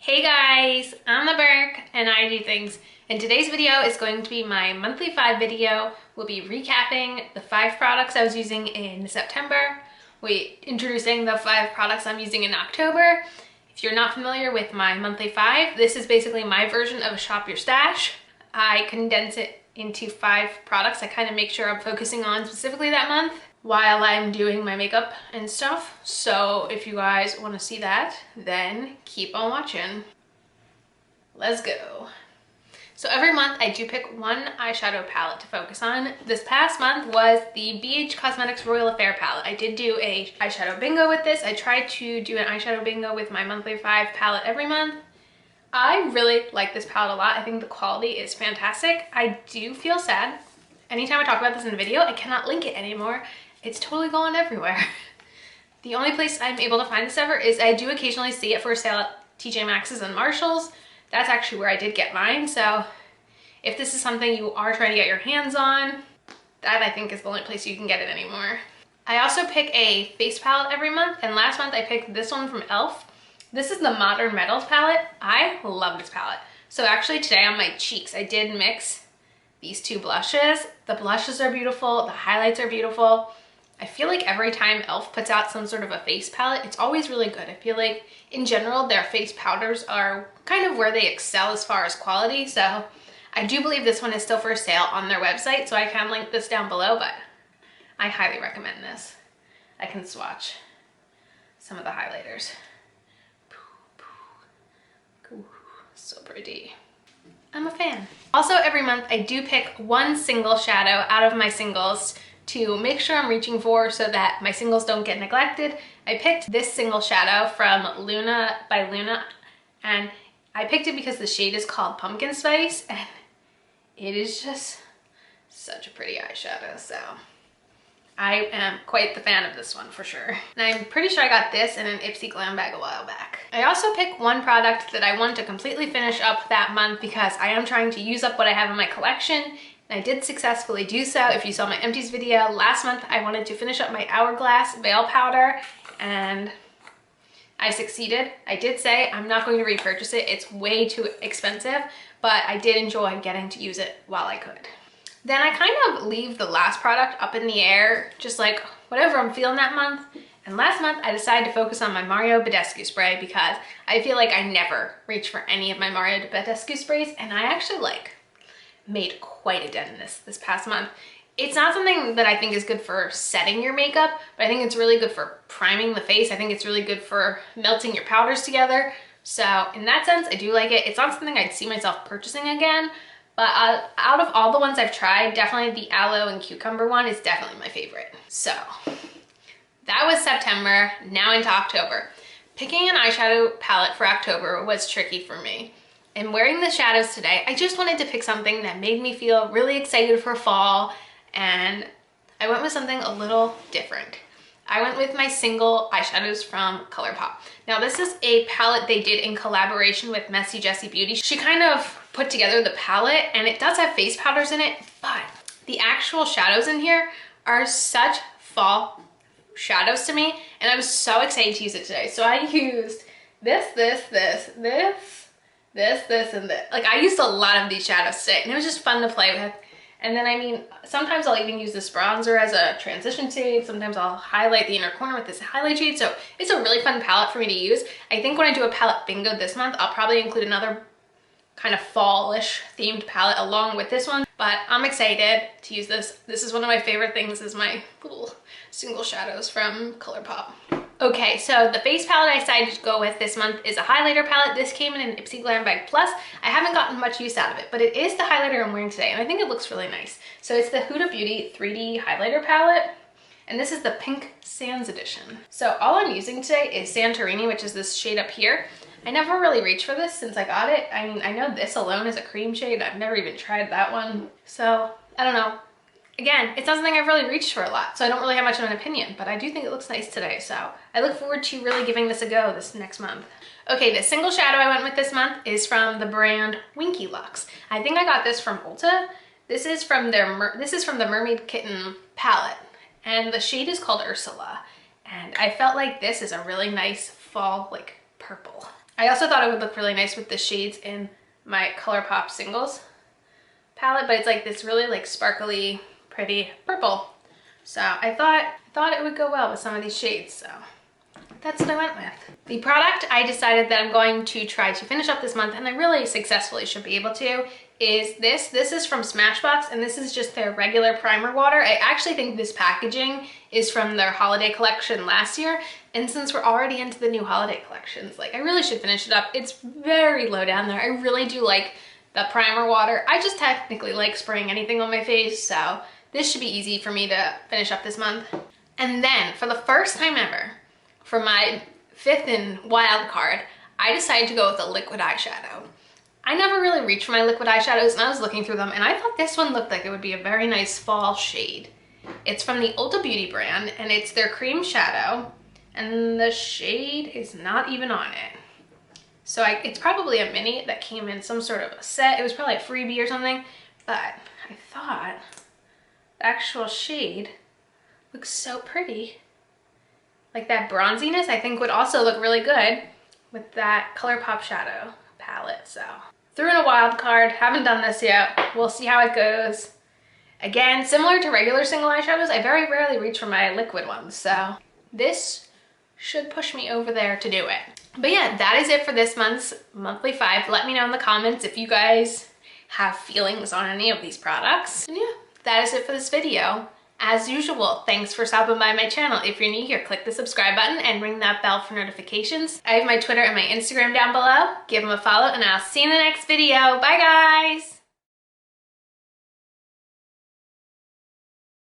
Hey guys, I'm the Burke and I do things. And today's video is going to be my monthly 5 video. We'll be recapping the 5 products I was using in September. Introducing the 5 products I'm using in October. If you're not familiar with my monthly 5, this is basically my version of a shop your stash. I condense it into 5 products. I kind of make sure I'm focusing on specifically that month while I'm doing my makeup and stuff. So if you guys want to see that, then keep on watching. Let's go. So every month I do pick one eyeshadow palette to focus on. This past month was the BH Cosmetics Royal Affair palette. I did do a eyeshadow bingo with this. I try to do an eyeshadow bingo with my monthly 5 palette every month. I really like this palette a lot. I think the quality is fantastic. I do feel sad. Anytime I talk about this in a video, I cannot link it anymore. It's totally gone everywhere. The only place I'm able to find this ever is I do occasionally see it for sale at TJ Maxx's and Marshall's. That's actually where I did get mine. So if this is something you are trying to get your hands on, that I think is the only place you can get it anymore. I also pick a face palette every month, and last month I picked this one from e.l.f. This is the Modern Metals palette. I love this palette. So actually today on my cheeks, I did mix these 2 blushes. The blushes are beautiful, the highlights are beautiful. I feel like every time e.l.f. puts out some sort of a face palette, it's always really good. I feel like in general, their face powders are kind of where they excel as far as quality. So I do believe this one is still for sale on their website. So I can link this down below, but I highly recommend this. I can swatch some of the highlighters. So pretty. I'm a fan. Also every month I do pick one single shadow out of my singles to make sure I'm reaching for so that my singles don't get neglected. I picked this single shadow from Luna by Luna, and I picked it because the shade is called Pumpkin Spice, and it is just such a pretty eyeshadow. So I am quite the fan of this one for sure. And I'm pretty sure I got this in an Ipsy Glam bag a while back. I also picked one product that I want to completely finish up that month because I am trying to use up what I have in my collection. And I did successfully do so. If you saw my empties video last month, I wanted to finish up my Hourglass Veil Powder, and I succeeded. I did say I'm not going to repurchase it. It's way too expensive, but I did enjoy getting to use it while I could. Then I kind of leave the last product up in the air, just like whatever I'm feeling that month. And last month I decided to focus on my Mario Badescu spray because I feel like I never reach for any of my Mario Badescu sprays, and I actually made quite a dent in this past month. It's not something that I think is good for setting your makeup, but I think it's really good for priming the face. I think it's really good for melting your powders together. So in that sense, I do like it. It's not something I'd see myself purchasing again, but out of all the ones I've tried, definitely the aloe and cucumber one is definitely my favorite. So that was September. Now into October. Picking an eyeshadow palette for October was tricky for me. And wearing the shadows today, I just wanted to pick something that made me feel really excited for fall, and I went with something a little different. I went with my single eyeshadows from ColourPop. Now this is a palette they did in collaboration with Messy Jessie Beauty. She kind of put together the palette, and it does have face powders in it, but the actual shadows in here are such fall shadows to me, and I was so excited to use it today. So I used this, and this. Like, I used a lot of these shadows today, and it was just fun to play with. And then, I mean, sometimes I'll even use this bronzer as a transition shade. Sometimes I'll highlight the inner corner with this highlight shade. So it's a really fun palette for me to use. I think when I do a palette bingo this month, I'll probably include another kind of fallish themed palette along with this one. But I'm excited to use this. This is one of my favorite things, is my little single shadows from ColourPop. Okay, so the face palette I decided to go with this month is a highlighter palette. This came in an Ipsy Glam Bag Plus. I haven't gotten much use out of it, but it is the highlighter I'm wearing today, and I think it looks really nice. So it's the Huda Beauty 3D highlighter palette, and this is the Pink Sands edition. So all I'm using today is Santorini, which is this shade up here. I never really reached for this since I got it. I mean, I know this alone is a cream shade. I've never even tried that one. So I don't know. Again, it's not something I've really reached for a lot, so I don't really have much of an opinion, but I do think it looks nice today, so I look forward to really giving this a go this next month. Okay, the single shadow I went with this month is from the brand Winky Lux. I think I got this from Ulta. This is from the Mermaid Kitten palette, and the shade is called Ursula. And I felt like this is a really nice fall, like, purple. I also thought it would look really nice with the shades in my ColourPop singles palette, but it's like this really like sparkly, pretty purple. So I thought it would go well with some of these shades, so that's what I went with. The product I decided that I'm going to try to finish up this month, and I really successfully should be able to, is this. This is from Smashbox, and this is just their regular primer water. I actually think this packaging is from their holiday collection last year, and since we're already into the new holiday collections, like I really should finish it up. It's very low down there. I really do like the primer water. I just technically like spraying anything on my face, so this should be easy for me to finish up this month. And then for the first time ever, for my 5th and wild card, I decided to go with a liquid eyeshadow. I never really reach for my liquid eyeshadows, and I was looking through them, and I thought this one looked like it would be a very nice fall shade. It's from the Ulta Beauty brand, and it's their cream shadow, and the shade is not even on it. So it's probably a mini that came in some sort of a set. It was probably a freebie or something, but I thought the actual shade looks so pretty. Like that bronziness I think would also look really good with that ColourPop shadow palette. So threw in a wild card, haven't done this yet. We'll see how it goes. Again, similar to regular single eyeshadows, I very rarely reach for my liquid ones, so this should push me over there to do it. But yeah, that is it for this month's monthly 5. Let me know in the comments if you guys have feelings on any of these products. And yeah, that is it for this video. As usual, thanks for stopping by my channel. If you're new here, click the subscribe button and ring that bell for notifications. I have my Twitter and my Instagram down below. Give them a follow, and I'll see you in the next video. Bye, guys!